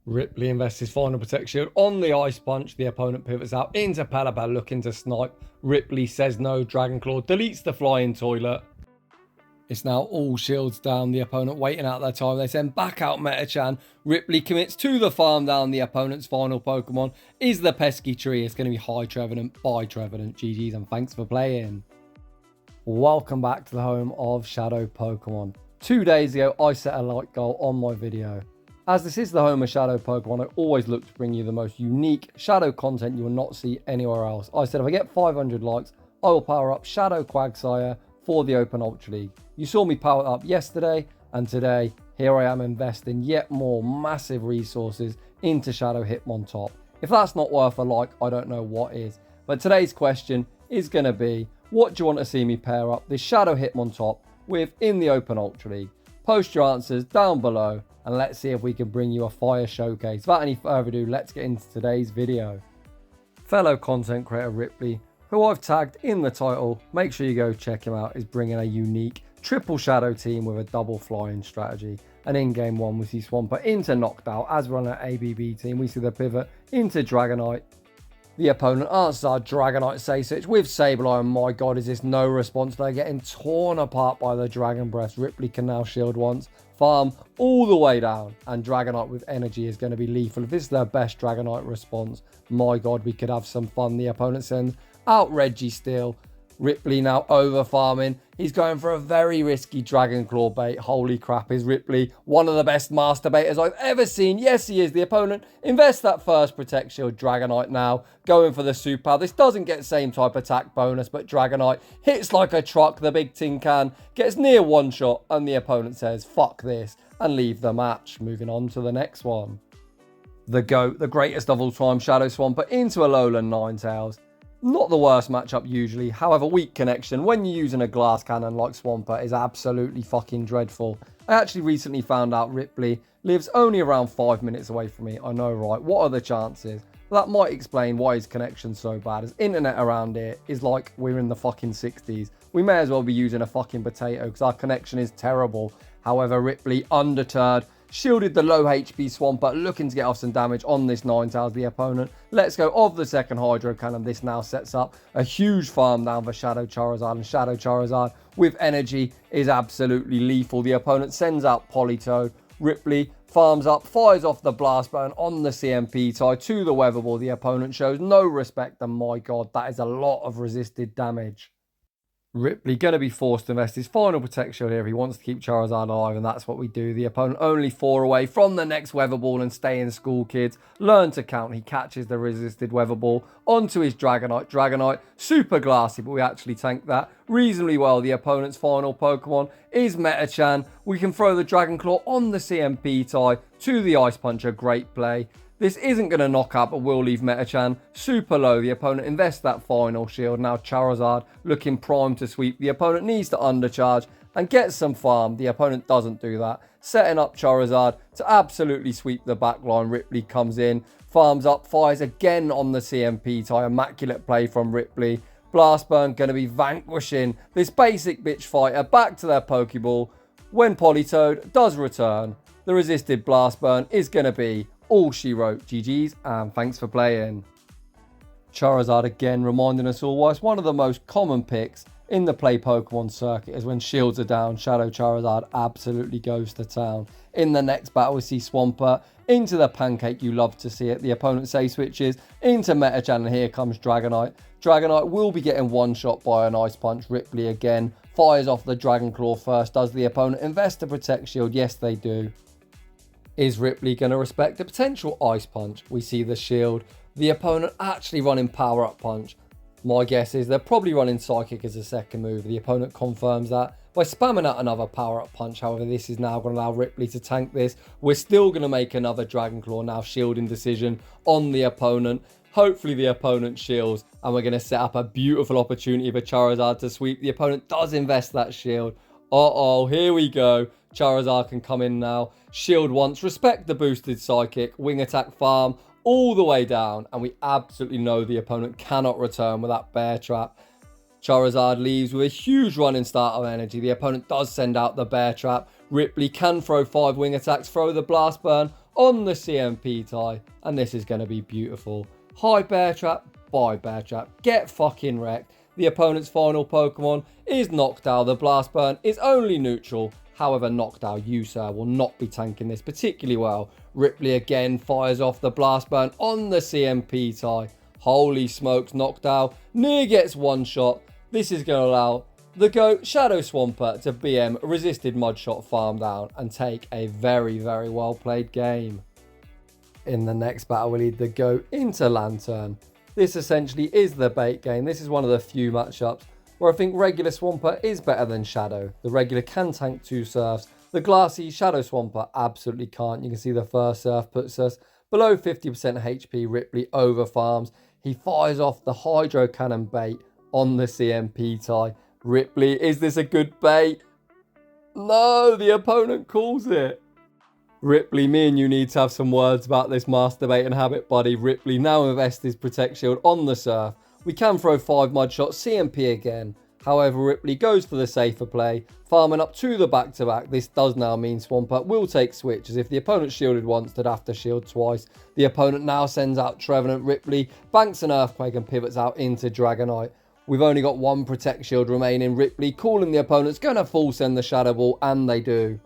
Ripley invests his final protect shield on the ice punch. The opponent pivots out into Palabal looking to snipe. Ripley says no. Dragon Claw deletes the flying toilet. It's now all shields down. The opponent waiting out their time. They send back out Metachan. Ripley commits to the farm down. The opponent's final Pokemon is the pesky tree. It's going to be High Trevenant by Trevenant. GG's and thanks for playing. Welcome back to the home of Shadow Pokemon. 2 days ago, I set a like goal on my video. As this is the home of Shadow Pokemon, I always look to bring you the most unique Shadow content you will not see anywhere else. I said if I get 500 likes, I will power up Shadow Quagsire for the Open Ultra League. You saw me power it up yesterday, and today, here I am investing yet more massive resources into Shadow Hitmontop. If that's not worth a like, I don't know what is. But today's question is going to be, what do you want to see me pair up this Shadow Hitmontop with in the Open Ultra League? Post your answers down below, and let's see if we can bring you a fire showcase. Without any further ado, let's get into today's video. Fellow content creator Ripley, who I've tagged in the title, make sure you go check him out, is bringing a unique triple shadow team with a double flying strategy. And in game one, we see Swampert into knocked out. As we're on an ABB team, we see the pivot into Dragonite. The opponent answers our Dragonite Say-Switch with Sableye, and my god, is this no response? They're getting torn apart by the Dragon Breath. Ripley can now shield once, farm all the way down, and Dragonite with energy is going to be lethal. If this is their best Dragonite response, my god, we could have some fun. The opponent sends out Registeel. Ripley now over farming. He's going for a very risky Dragon Claw bait. Holy crap, is Ripley one of the best master baiters I've ever seen? Yes, he is. The opponent invests that first Protect Shield. Dragonite now going for the superpower. This doesn't get same type attack bonus, but Dragonite hits like a truck. The big tin can gets near one shot, and the opponent says, fuck this, and leave the match. Moving on to the next one. The GOAT, the greatest of all time, Shadow Swampert into Alolan Ninetales. Not the worst matchup usually, however weak connection when you're using a glass cannon like Swampert is absolutely fucking dreadful. I actually recently found out Ripley lives only around 5 minutes away from me. I know, right? What are the chances? That might explain why his connection's so bad. His internet around here is like we're in the fucking 60s. We may as well be using a fucking potato because our connection is terrible. However, Ripley, undeterred, shielded the low HP Swampert, looking to get off some damage on this Ninetales. The opponent lets go of the second Hydro Cannon. This now sets up a huge farm down for Shadow Charizard, and Shadow Charizard with energy is absolutely lethal. The opponent sends out Politoed. Ripley farms up, fires off the Blast Burn on the CMP tie to the Weather Ball. The opponent shows no respect, and my god, that is a lot of resisted damage. Ripley going to be forced to invest his final Protect Shield here if he wants to keep Charizard alive, and that's what we do. The opponent only 4 away from the next Weather Ball, and stay in school, kids. Learn to count. He catches the resisted Weather Ball onto his Dragonite. Dragonite, super glassy, but we actually tank that reasonably well. The opponent's final Pokemon is Metachan. We can throw the Dragon Claw on the CMP tie to the Ice Punch. A great play. This isn't going to knock out, but will leave Metachan super low. The opponent invests that final shield. Now Charizard looking primed to sweep. The opponent needs to undercharge and get some farm. The opponent doesn't do that, setting up Charizard to absolutely sweep the back line. Ripley comes in, farms up, fires again on the CMP tie. Immaculate play from Ripley. Blast Burn going to be vanquishing this basic bitch fighter back to their Pokeball. When Politoed does return, the resisted Blast Burn is going to be all she wrote. GG's and thanks for playing. Charizard again reminding us all why it's one of the most common picks in the play Pokemon circuit is when shields are down. Shadow Charizard absolutely goes to town. In the next battle we see Swampert into the pancake, you love to see it. The opponent say switches into Metachan, and here comes Dragonite. Dragonite will be getting one shot by an Ice Punch. Ripley again fires off the Dragon Claw first. Does the opponent invest a Protect Shield? Yes they do. Is Ripley going to respect a potential Ice Punch? We see the shield. The opponent actually running Power Up Punch. My guess is they're probably running Psychic as a second move. The opponent confirms that by spamming out another Power Up Punch. However, this is now going to allow Ripley to tank this. We're still going to make another Dragon Claw now, shielding decision on the opponent. Hopefully the opponent shields, and we're going to set up a beautiful opportunity for Charizard to sweep. The opponent does invest that shield. Uh-oh, here we go. Charizard can come in now. Shield once, respect the boosted Psychic, wing attack farm all the way down, and we absolutely know the opponent cannot return with that Bear Trap. Charizard leaves with a huge running start of energy. The opponent does send out the Bear Trap. Ripley can throw 5 wing attacks, throw the Blast Burn on the CMP tie, and this is going to be beautiful. High bear trap, bye bear trap, get fucking wrecked. The opponent's final Pokemon is Noctowl. The Blast Burn is only neutral. However, Noctowl, you sir, will not be tanking this particularly well. Ripley again fires off the Blast Burn on the CMP tie. Holy smokes, Noctowl near gets one shot. This is going to allow the GOAT Shadow Swampert to BM resisted Mudshot farm down and take a very, very well played game. In the next battle, we lead the GOAT into Lantern. This essentially is the bait game. This is one of the few matchups where I think regular Swampert is better than Shadow. The regular can tank 2 surfs. The glassy Shadow Swampert absolutely can't. You can see the first surf puts us below 50% HP. Ripley over farms. He fires off the Hydro Cannon bait on the CMP tie. Ripley, is this a good bait? No, the opponent calls it. Ripley, me and you need to have some words about this masturbate and habit, buddy. Ripley now invest his Protect Shield on the surf. We can throw 5 mud shots, CMP again. However, Ripley goes for the safer play, farming up to the back-to-back. This does now mean Swampert will take switch, as if the opponent shielded once, they'd have to shield twice. The opponent now sends out Trevenant. Ripley banks an Earthquake and pivots out into Dragonite. We've only got 1 Protect Shield remaining. Ripley calling the opponent's going to full send the Shadow Ball, and they do.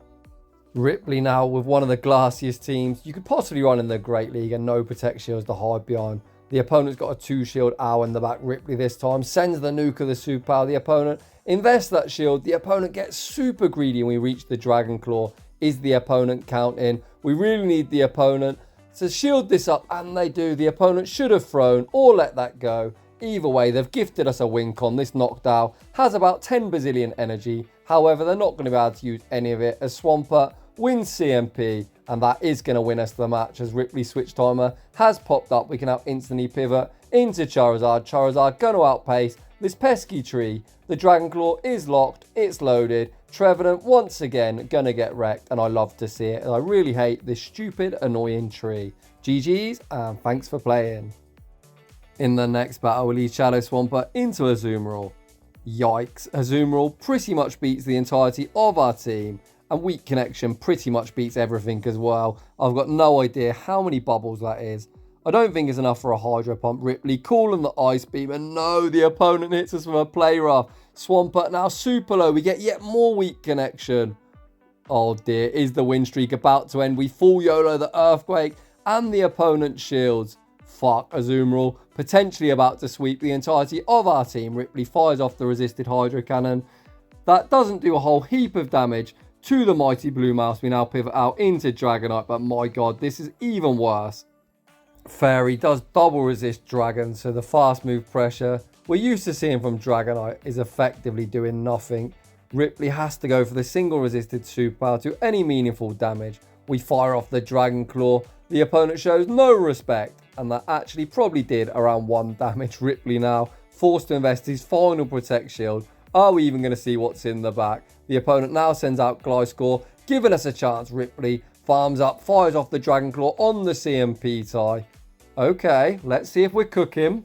Ripley now with one of the glassiest teams you could possibly run in the Great League, and no Protect Shields to hide behind. The opponent's got a 2 shield owl in the back. Ripley this time sends the nuke of the superpower. The opponent invests that shield. The opponent gets super greedy and we reach the Dragon Claw. Is the opponent counting? We really need the opponent to shield this up, and they do. The opponent should have thrown or let that go. Either way, they've gifted us a win con. This Noctowl has about 10 bazillion energy. However, they're not going to be able to use any of it as Swampert wins CMP, and that is going to win us the match as Ripley's switch timer has popped up. We can now instantly pivot into Charizard. Charizard going to outpace this pesky tree. The Dragon Claw is locked, it's loaded. Trevenant once again going to get wrecked, and I love to see it. I really hate this stupid, annoying tree. GG's, and thanks for playing. In the next battle, we lead Shadow Swampert into Azumarill. Yikes, Azumarill pretty much beats the entirety of our team. And Weak Connection pretty much beats everything as well. I've got no idea how many bubbles that is. I don't think it's enough for a Hydro Pump. Ripley calling the Ice Beam, and no, the opponent hits us with a Play Rough. Swampert now super low. We get yet more Weak Connection. Oh dear, is the win streak about to end? We full YOLO the Earthquake, and the opponent shields. Fuck, Azumarill potentially about to sweep the entirety of our team. Ripley fires off the resisted Hydro Cannon. That doesn't do a whole heap of damage to the mighty Blue Mouse. We now pivot out into Dragonite, but my god, this is even worse. Fairy does double resist Dragon, so the fast move pressure we're used to seeing from Dragonite is effectively doing nothing. Ripley has to go for the single resisted superpower to any meaningful damage. We fire off the Dragon Claw. The opponent shows no respect, and that actually probably did around 1 damage. Ripley now forced to invest his final Protect Shield. Are we even going to see what's in the back? The opponent now sends out Gliscor, giving us a chance. Ripley farms up, fires off the Dragon Claw on the CMP tie. Okay, let's see if we're cooking.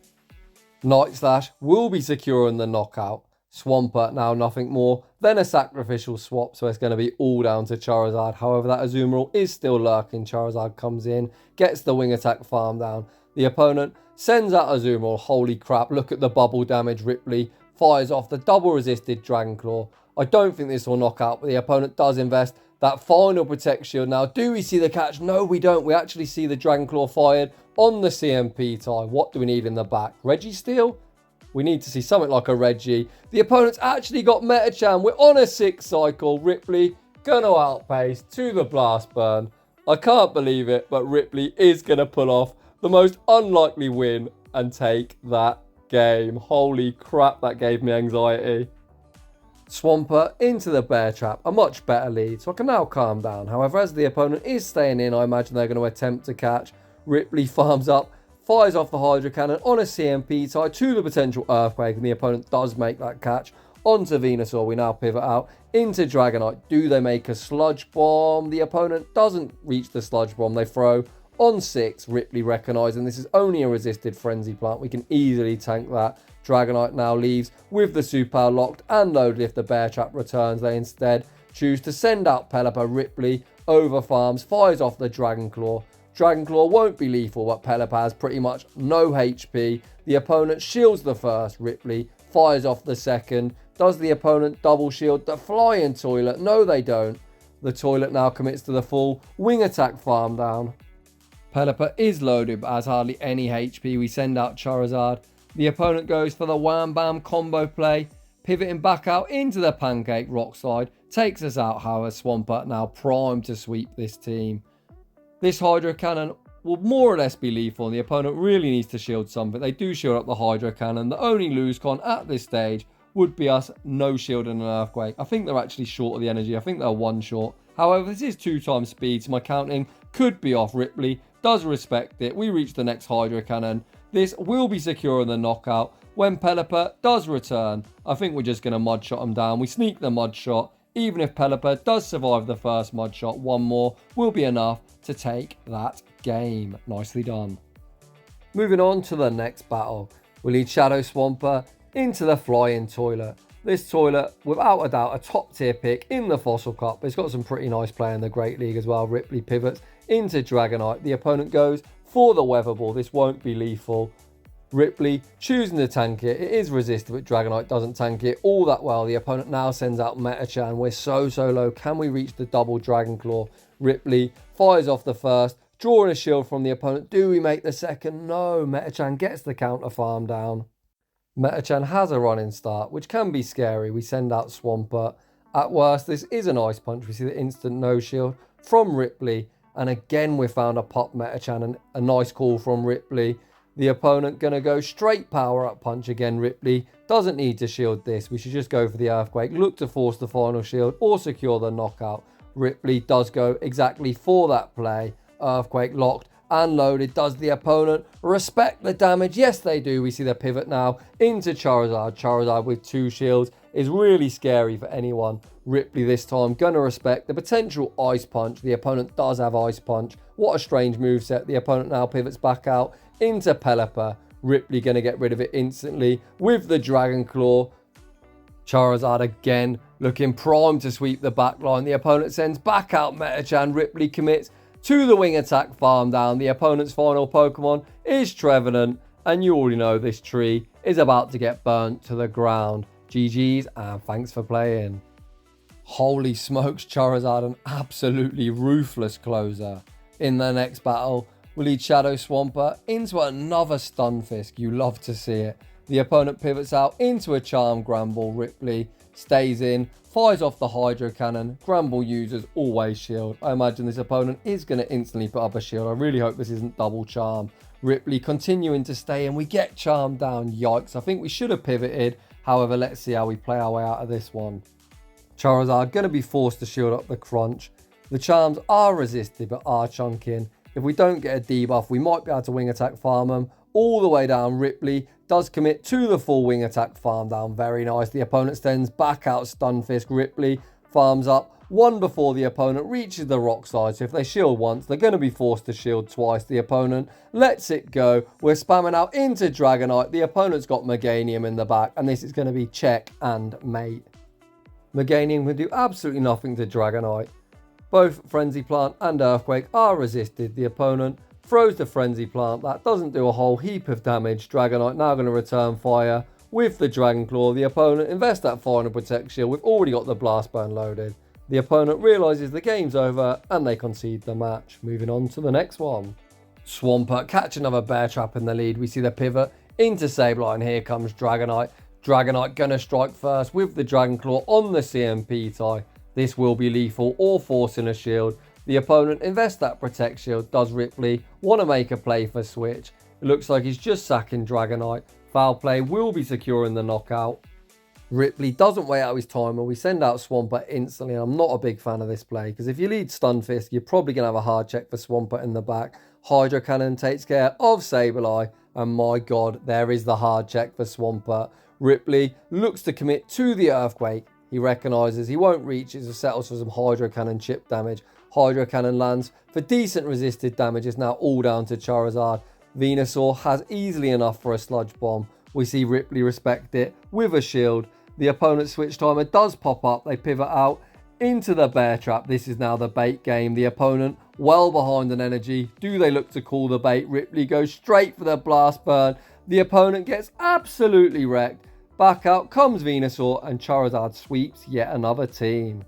Night Slash will be securing the knockout. Swampert now nothing more than a sacrificial swap, so it's going to be all down to Charizard. However, that Azumarill is still lurking. Charizard comes in, gets the wing attack farm down. The opponent sends out Azumarill. Holy crap, look at the bubble damage. Ripley fires off the double resisted Dragon Claw. I don't think this will knock out, but the opponent does invest that final Protect Shield. Now, do we see the catch? No, we don't. We actually see the Dragon Claw fired on the CMP tie. What do we need in the back? Registeel? We need to see something like a Reggie. The opponent's actually got Metachan. We're on a 6 cycle. Ripley gonna outpace to the Blast Burn. I can't believe it, but Ripley is gonna pull off the most unlikely win and take that game. Holy crap, that gave me anxiety. Swampert into the Bear Trap, a much better lead, so I can now calm down. However, as the opponent is staying in, I imagine they're going to attempt to catch. Ripley farms up, fires off the Hydro Cannon on a CMP tie to the potential Earthquake, and the opponent does make that catch onto Venusaur. We now pivot out into Dragonite. Do they make a Sludge Bomb? The opponent doesn't reach the Sludge Bomb. They throw on 6. Ripley recognising this is only a resisted Frenzy Plant. We can easily tank that. Dragonite now leaves with the superpower locked and loaded. If the Bear Trap returns, they instead choose to send out Pelipper. Ripley over farms, fires off the Dragon Claw. Dragon Claw won't be lethal, but Pelipper has pretty much no HP. The opponent shields the first. Ripley fires off the second. Does the opponent double shield the flying toilet? No, they don't. The toilet now commits to the full wing attack farm down. Pelipper is loaded but has hardly any HP. We send out Charizard. The opponent goes for the wham bam combo play, pivoting back out into the pancake rock slide. Takes us out, however. Swampert now primed to sweep this team. This Hydro Cannon will more or less be lethal, and the opponent really needs to shield something. They do shield up the Hydro Cannon. The only lose con at this stage would be us no shield and an Earthquake. I think they're actually short of the energy. I think they're one short. However, this is 2 times speed, so my counting could be off. Ripley does respect it. We reach the next Hydro Cannon. This will be secure in the knockout. When Pelipper does return, I think we're just going to mud shot him down. We sneak the mud shot. Even if Pelipper does survive the first mud shot, one more will be enough to take that game. Nicely done. Moving on to the next battle. We lead Shadow Swampert into the flying toilet. This toilet, without a doubt, a top tier pick in the Fossil Cup. It's got some pretty nice play in the Great League as well. Ripley pivots into Dragonite. The opponent goes for the Weather Ball. This won't be lethal. Ripley choosing to tank it. It is resisted, but Dragonite doesn't tank it all that well. The opponent now sends out Metachan. We're so low. Can we reach the double Dragon Claw? Ripley fires off the first, drawing a shield from the opponent. Do we make the second? No. Metachan gets the counter farm down. Metachan has a running start, which can be scary. We send out Swampert. At worst, this is an Ice Punch. We see the instant no shield from Ripley. And again, we found a pop Metachan and a nice call from Ripley. The opponent going to go straight power up punch again. Ripley doesn't need to shield this. We should just go for the Earthquake. Look to force the final shield or secure the knockout. Ripley does go exactly for that play. Earthquake locked and loaded. Does the opponent respect the damage? Yes, they do. We see the pivot now into Charizard. Charizard with 2 shields is really scary for anyone. Ripley this time going to respect the potential Ice Punch. The opponent does have Ice Punch. What a strange moveset. The opponent now pivots back out into Pelipper. Ripley going to get rid of it instantly with the Dragon Claw. Charizard again looking primed to sweep the back line. The opponent sends back out Metachan. Ripley commits to the wing attack farm down. The opponent's final Pokemon is Trevenant, and you already know this tree is about to get burnt to the ground. GG's and thanks for playing. Holy smokes, Charizard, an absolutely ruthless closer. In the next battle, we lead Shadow Swampert into another Stunfisk. You love to see it. The opponent pivots out into a Charm Gramble. Ripley stays in, fires off the Hydro Cannon. Gramble uses always shield. I imagine this opponent is going to instantly put up a shield. I really hope this isn't double Charm. Ripley continuing to stay, and we get Charm down. Yikes, I think we should have pivoted. However, let's see how we play our way out of this one. Charizard going to be forced to shield up the Crunch. The Charms are resisted but are chunking. If we don't get a debuff, we might be able to wing attack farm them all the way down. Ripley does commit to the full wing attack farm down. Very nice. The opponent sends back out Stunfisk. Ripley farms up one before the opponent reaches the rock slide. So if they shield once, they're going to be forced to shield twice. The opponent lets it go. We're spamming out into Dragonite. The opponent's got Meganium in the back, and this is going to be check and mate. Meganium can do absolutely nothing to Dragonite. Both Frenzy Plant and Earthquake are resisted. The opponent throws the Frenzy Plant. That doesn't do a whole heap of damage. Dragonite now going to return fire with the Dragon Claw. The opponent invests that final Protect Shield. We've already got the Blast Burn loaded. The opponent realises the game's over and they concede the match. Moving on to the next one. Swampert catch another Bear Trap in the lead. We see the pivot into Sableye, and here comes Dragonite. Dragonite going to strike first with the Dragon Claw on the CMP tie. This will be lethal or forcing a shield. The opponent invests that Protect Shield. Does Ripley want to make a play for switch? It looks like he's just sacking Dragonite. Foul play will be securing the knockout. Ripley doesn't wait out his timer. We send out Swampert instantly. I'm not a big fan of this play because if you lead Stunfisk, you're probably going to have a hard check for Swampert in the back. Hydro Cannon takes care of Sableye. And my God, there is the hard check for Swampert. Ripley looks to commit to the Earthquake. He recognises he won't reach it, so settles for some Hydro Cannon chip damage. Hydro Cannon lands for decent resisted damage. It's now all down to Charizard. Venusaur has easily enough for a Sludge Bomb. We see Ripley respect it with a shield. The opponent's switch timer does pop up. They pivot out into the bear trap. This is now the bait game. The opponent well behind on energy. Do they look to call the bait? Ripley goes straight for the blast burn. The opponent gets absolutely wrecked. Back out comes Venusaur and Charizard sweeps yet another team.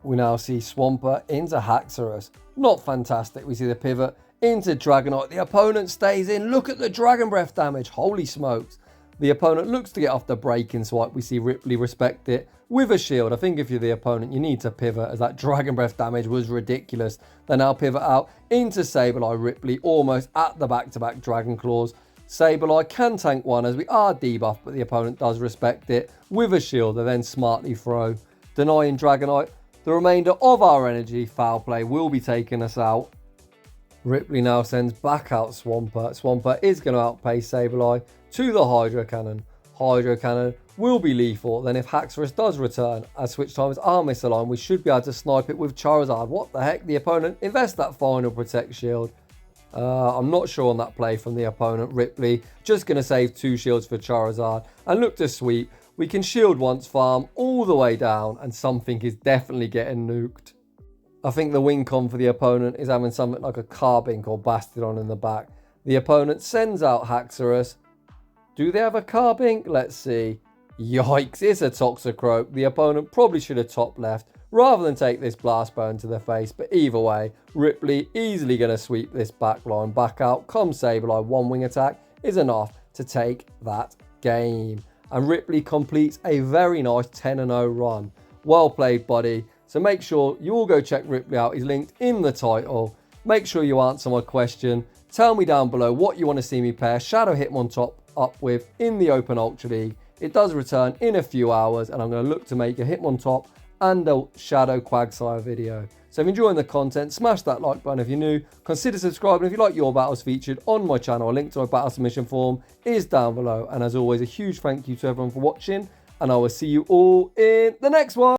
We now see Swampert into Haxorus. Not fantastic. We see the pivot into Dragonite. The opponent stays in. Look at the Dragon Breath damage. Holy smokes. The opponent looks to get off the breaking swipe. We see Ripley respect it with a shield. I think if you're the opponent, you need to pivot as that Dragon Breath damage was ridiculous. They now pivot out into Sableye. Ripley almost at the back-to-back Dragon Claws. Sableye can tank one as we are debuffed, but the opponent does respect it with a shield. They then smartly throw, denying Dragonite. The remainder of our energy, foul play, will be taking us out. Ripley now sends back out Swampert. Swampert is going to outpace Sableye to the Hydro Cannon. Hydro Cannon will be lethal. Then if Haxorus does return, as switch times are misaligned, we should be able to snipe it with Charizard. What the heck? The opponent invests that final Protect Shield. I'm not sure on that play from the opponent. Ripley just going to save 2 shields for Charizard and look to sweep. We can shield once, farm all the way down, and something is definitely getting nuked. I think the win con for the opponent is having something like a Carbink or Bastiodon in the back. The opponent sends out Haxorus. Do they have a Carbink? Let's see. Yikes, it's a Toxicroak. The opponent probably should have top left rather than take this blast burn to the face. But either way, Ripley easily going to sweep this back line. Back out comes Sableye. One wing attack is enough to take that game. And Ripley completes a very nice 10-0 run. Well played, buddy. So make sure you all go check Ripley out. He's linked in the title. Make sure you answer my question. Tell me down below what you want to see me pair Shadow Hitmontop up with in the Open Ultra League. It does return in a few hours, and I'm going to look to make a Hitmontop and a Shadow Quagsire video. So if you're enjoying the content, smash that like button if you're new. Consider subscribing if you like your battles featured on my channel. A link to my battle submission form is down below. And as always, a huge thank you to everyone for watching, and I will see you all in the next one.